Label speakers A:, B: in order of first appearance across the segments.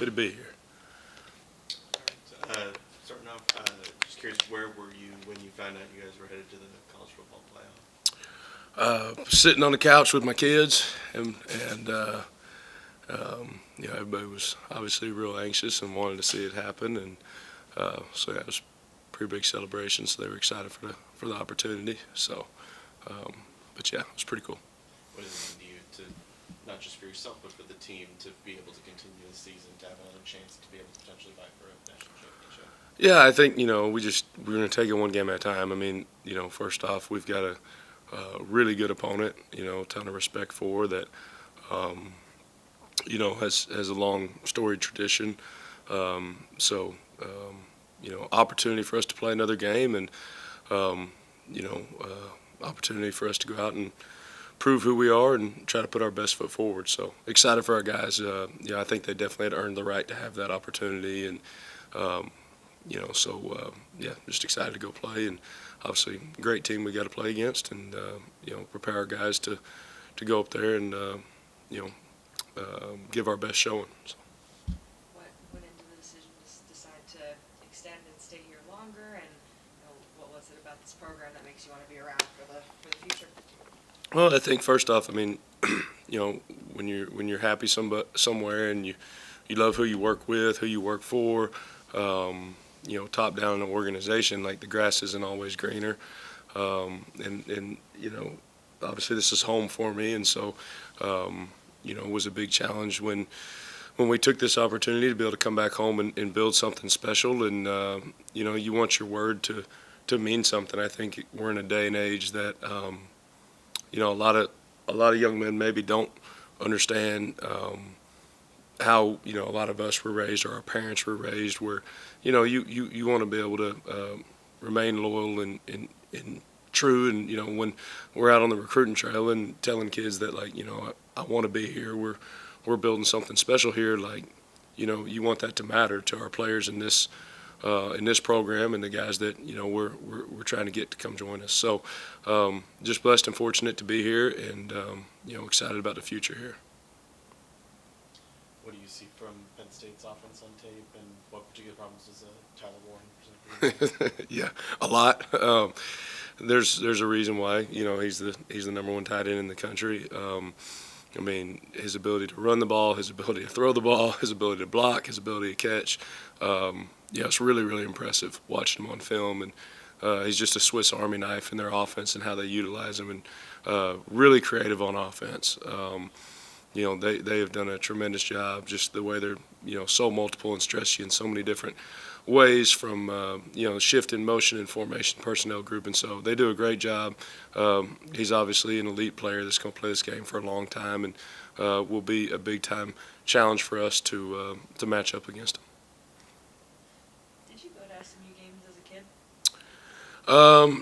A: happy to be here.
B: All right. Starting off, just curious, where were you when you found out you guys were headed to the college football playoff?
A: Sitting on the couch with my kids, and everybody was obviously real anxious and wanted to see it happen, and so yeah, it was a pretty big celebration. So they were excited for the opportunity. So, but yeah, it was pretty cool.
B: What does it mean to you, to not just for yourself but for the team, to be able to continue the season, to have another chance to be able to potentially vie for a national championship?
A: Yeah, I think we're going to take it one game at a time. I mean, first off, we've got a really good opponent. A ton of respect for that. Has a long storied tradition. Opportunity for us to play another game, and opportunity for us to go out and prove who we are and try to put our best foot forward. So excited for our guys. I think they definitely had earned the right to have that opportunity, and just excited to go play, and obviously great team we got to play against, and prepare our guys to go up there and give our best showing. So.
C: What went into the decision to decide to extend and stay here longer, and what was it about this program that makes you want to be around for the future?
A: Well, I think first off, I mean, when you're happy somewhere and you love who you work with, who you work for, top down in an organization, like the grass isn't always greener, and obviously this is home for me, and so it was a big challenge when we took this opportunity to be able to come back home and build something special, and you want your word to mean something. I think we're in a day and age that a lot of young men maybe don't understand how a lot of us were raised, or our parents were raised, where you want to be able to remain loyal and true, and when we're out on the recruiting trail and telling kids that I want to be here, we're building something special here, you want that to matter to our players in this program and the guys that we're trying to get to come join us. So just blessed and fortunate to be here, and excited about the future here.
B: What do you see from Penn State's offense on tape, and what particular problems does Tyler Warren present?
A: Yeah, a lot. There's a reason why he's the number one tight end in the country. I mean, his ability to run the ball, his ability to throw the ball, his ability to block, his ability to catch. It's really, really impressive watching him on film, and he's just a Swiss Army knife in their offense and how they utilize him, and really creative on offense. They have done a tremendous job, just the way they're so multiple and stress you in so many different ways, from shift in motion and formation personnel group, and so they do a great job. He's obviously an elite player that's going to play this game for a long time, and will be a big time challenge for us to match up against him.
C: Did you go to SMU games as a kid?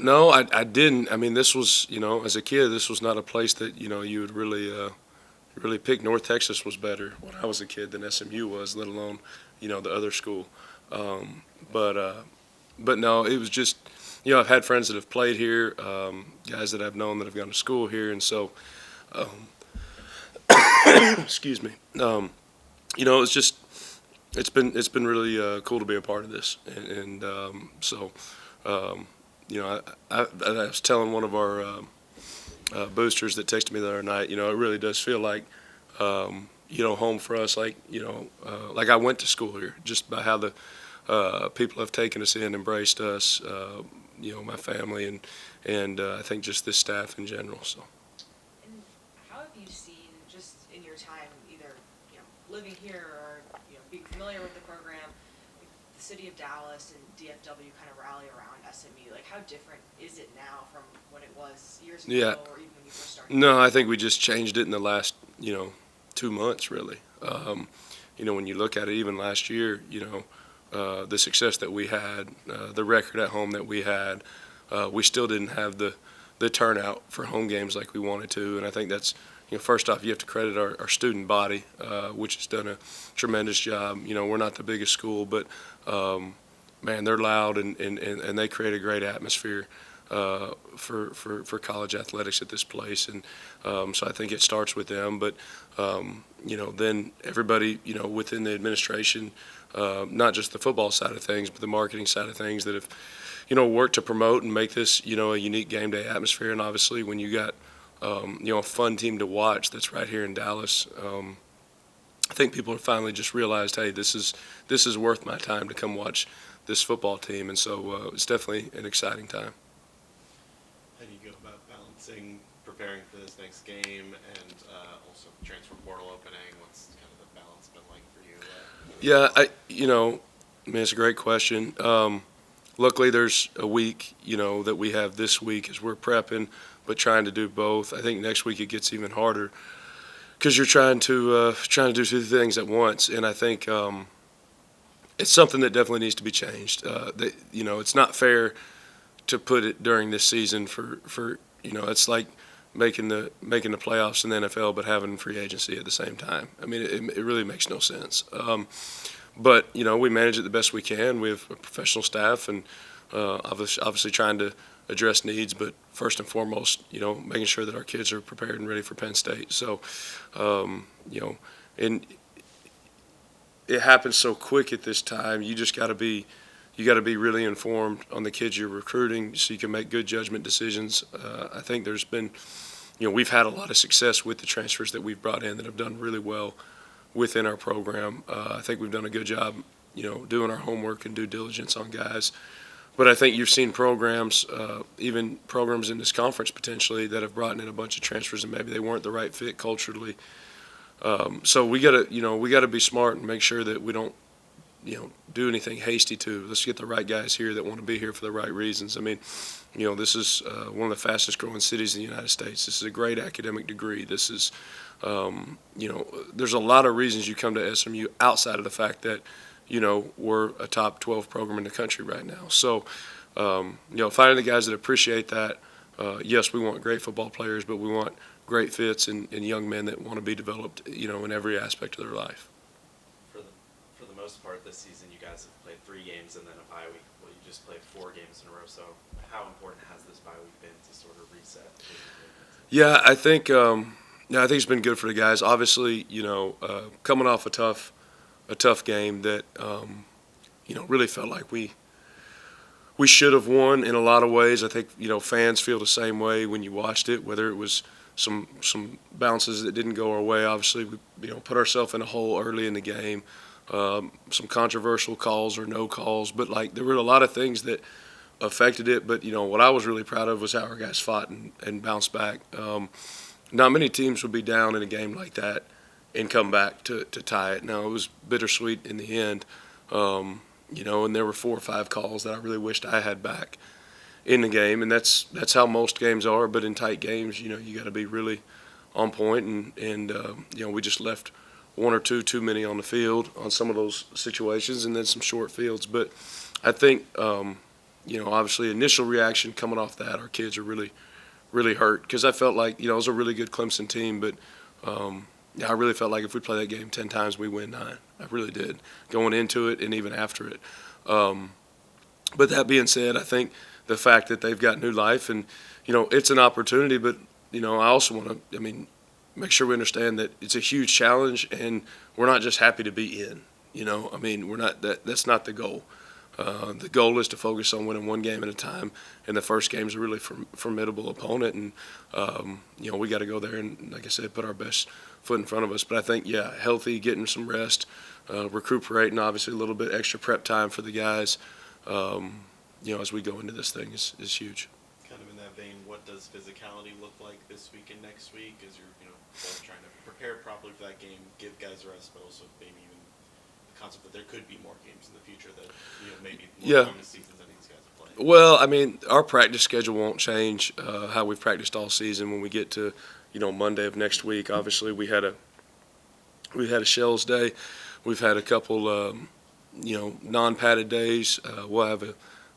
A: No, I didn't. I mean, this was as a kid, this was not a place that you would really pick. North Texas was better when I was a kid than SMU was, let alone the other school. But no, it was just I've had friends that have played here, guys that I've known that have gone to school here, and so excuse me. It's just it's been really cool to be a part of this, and I was telling one of our boosters that texted me the other night, it really does feel like home for us, like I went to school here, just by how the people have taken us in, embraced us, my family, and I think just this staff in general. So.
C: And how have you seen, just in your time, either living here or being familiar with the program, the city of Dallas and DFW kind of rally around SMU? Like, how different is it now from when it was years ago, or even when you first started?
A: No, I think we just changed it in the last 2 months, really. When you look at it, even last year, the success that we had, the record at home that we had, we still didn't have the turnout for home games like we wanted to, and I think that's first off, you have to credit our student body, which has done a tremendous job. We're not the biggest school, but man, they're loud, and they create a great atmosphere. for college athletics at this place, and so I think it starts with them. But then everybody within the administration, not just the football side of things, but the marketing side of things, that have worked to promote and make this a unique game day atmosphere. And obviously, when you got a fun team to watch that's right here in Dallas. I think people have finally just realized, hey, this is worth my time to come watch this football team, and so it's definitely an exciting time.
B: How do you go about balancing preparing for this next game and also transfer portal opening? What's kind of the balance been like for you?
A: Yeah, it's a great question. Luckily, there's a week, that we have this week as we're prepping, but trying to do both. I think next week it gets even harder because you're trying to do two things at once, and I think it's something that definitely needs to be changed. It's not fair to put it during this season for it's like making the playoffs in the NFL but having free agency at the same time. I mean, it really makes no sense. But we manage it the best we can. We have a professional staff, and obviously trying to address needs, but first and foremost, making sure that our kids are prepared and ready for Penn State. So, and it happens so quick at this time. You just got to be really informed on the kids you're recruiting, so you can make good judgment decisions. I think there's been, we've had a lot of success with the transfers that we've brought in that have done really well within our program. I think we've done a good job, doing our homework and due diligence on guys. But I think you've seen programs, even programs in this conference potentially, that have brought in a bunch of transfers and maybe they weren't the right fit culturally. So we gotta be smart and make sure that we don't, do anything hasty too. Let's get the right guys here that want to be here for the right reasons. I mean, this is one of the fastest growing cities in the United States. This is a great academic degree. This is, there's a lot of reasons you come to SMU outside of the fact that, we're a top 12 program in the country right now. So, finding the guys that appreciate that. Yes, we want great football players, but we want great fits and young men that want to be developed, in every aspect of their life.
B: For the most part this season, you guys have played 3 games and then a bye week. Well, you just played 4 games in a row. So how important has this bye week been to sort of reset?
A: Yeah, I think it's been good for the guys. Obviously, coming off a tough game that really felt like we should have won in a lot of ways. I think fans feel the same way when you watched it, whether it was some bounces that didn't go our way. Obviously, we put ourselves in a hole early in the game. Some controversial calls or no calls, but there were a lot of things that affected it. But what I was really proud of was how our guys fought and bounced back. Not many teams would be down in a game like that and come back to tie it. Now, it was bittersweet in the end, and there were 4 or 5 calls that I really wished I had back in the game, and that's how most games are. But in tight games, you got to be really on point, and we just left 1 or 2 too many on the field on some of those situations, and then some short fields. But I think, obviously, initial reaction coming off that, our kids are really, really hurt because I felt like it was a really good Clemson team, but I really felt like if we play that game 10 times, we win 9. I really did, going into it and even after it. But that being said, I think the fact that they've got new life and, it's an opportunity, but, I also want to, make sure we understand that it's a huge challenge and we're not just happy to be in, we're not, that's not the goal. The goal is to focus on winning 1 game at a time, and the first game is a really formidable opponent, and we got to go there and, like I said, put our best foot in front of us. But I think, healthy, getting some rest, recuperating, obviously a little bit extra prep time for the guys, as we go into this thing is huge.
B: Kind of in that vein, what does physicality look like this week and next week as you're both trying to prepare properly for that game, give guys rest, but also maybe even concept that there could be more games in the future that maybe more bonus seasons than these guys are playing?
A: Well, our practice schedule won't change how we've practiced all season. When we get to Monday of next week, obviously we had a shells day. We've had a couple non-padded days. We'll have I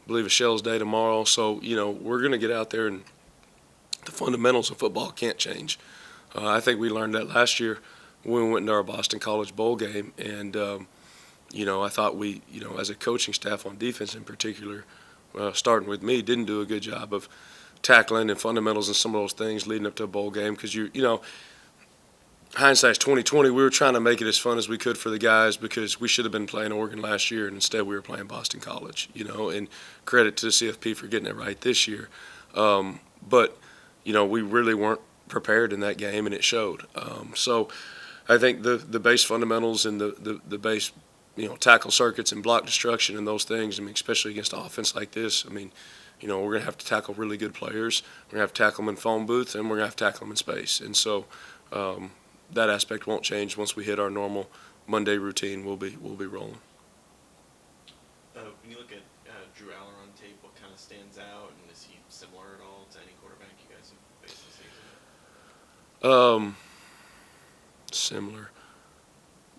A: believe a shells day tomorrow. So we're going to get out there, and the fundamentals of football can't change. I think we learned that last year when we went into our Boston College Bowl game, and I thought we, as a coaching staff on defense in particular, starting with me, didn't do a good job of tackling and fundamentals and some of those things leading up to a bowl game because hindsight's 2020. We were trying to make it as fun as we could for the guys because we should have been playing Oregon last year, and instead we were playing Boston College. And credit to the CFP for getting it right this year. But we really weren't prepared in that game, and it showed. So I think the base fundamentals and the base tackle circuits and block destruction and those things. I mean, especially against an offense like this. I mean, we're going to have to tackle really good players. We're going to have to tackle them in phone booths, and we're going to have to tackle them in space. And so that aspect won't change once we hit our normal Monday routine. We'll be rolling.
B: When you look at Drew Aller on tape, what kind of stands out, and is he similar at all to any quarterback you guys have faced this season?
A: Similar.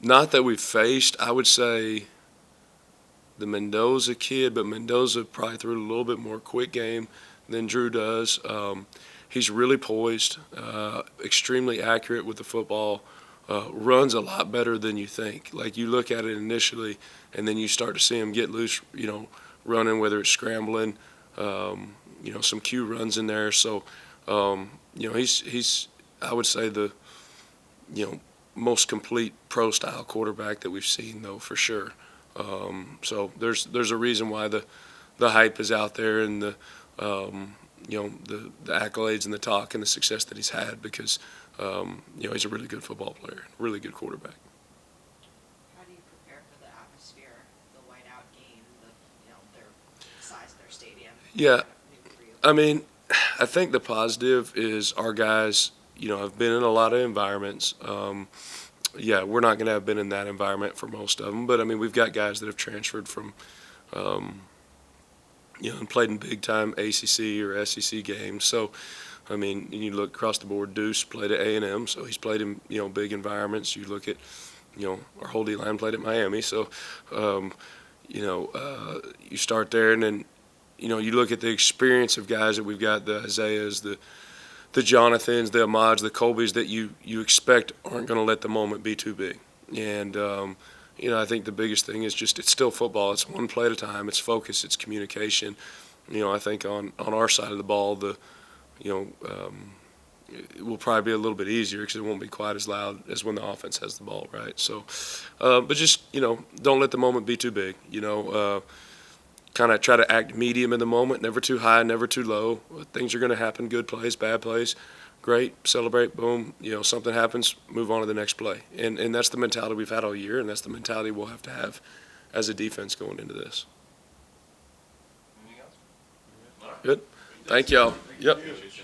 A: Not that we've faced. I would say the Mendoza kid, but Mendoza probably threw a little bit more quick game than Drew does. He's really poised, extremely accurate with the football, runs a lot better than you think. Like you look at it initially, and then you start to see him get loose, running, whether it's scrambling, some Q runs in there. So, he's I would say the, most complete pro-style quarterback that we've seen, though, for sure. So there's a reason why the hype is out there and the accolades and the talk and the success that he's had because he's a really good football player, really good quarterback.
C: How do you prepare for the atmosphere, the whiteout game, their size of their stadium?
A: Yeah, I mean, I think the positive is our guys, have been in a lot of environments. We're not going to have been in that environment for most of them, but I mean, we've got guys that have transferred from, and played in big-time ACC or SEC games. So, I mean, you look across the board, Deuce played at A&M, so he's played in, big environments. You look at, our whole D-line played at Miami. So, you start there, and then, you look at the experience of guys that we've got, the Isaiahs, the Jonathans, the Ahmads, the Colbys that you expect aren't going to let the moment be too big. And, I think the biggest thing is just it's still football. It's one play at a time. It's focus. It's communication. I think on our side of the ball, it will probably be a little bit easier because it won't be quite as loud as when the offense has the ball, right? So, but just, don't let the moment be too big. Kind of try to act medium in the moment, never too high, never too low. Things are going to happen, good plays, bad plays. Great, celebrate, boom. Something happens, move on to the next play. And that's the mentality we've had all year, and that's the mentality we'll have to have as a defense going into this.
D: Anything else?
A: Good. Thank y'all. Yep.
B: Appreciate you.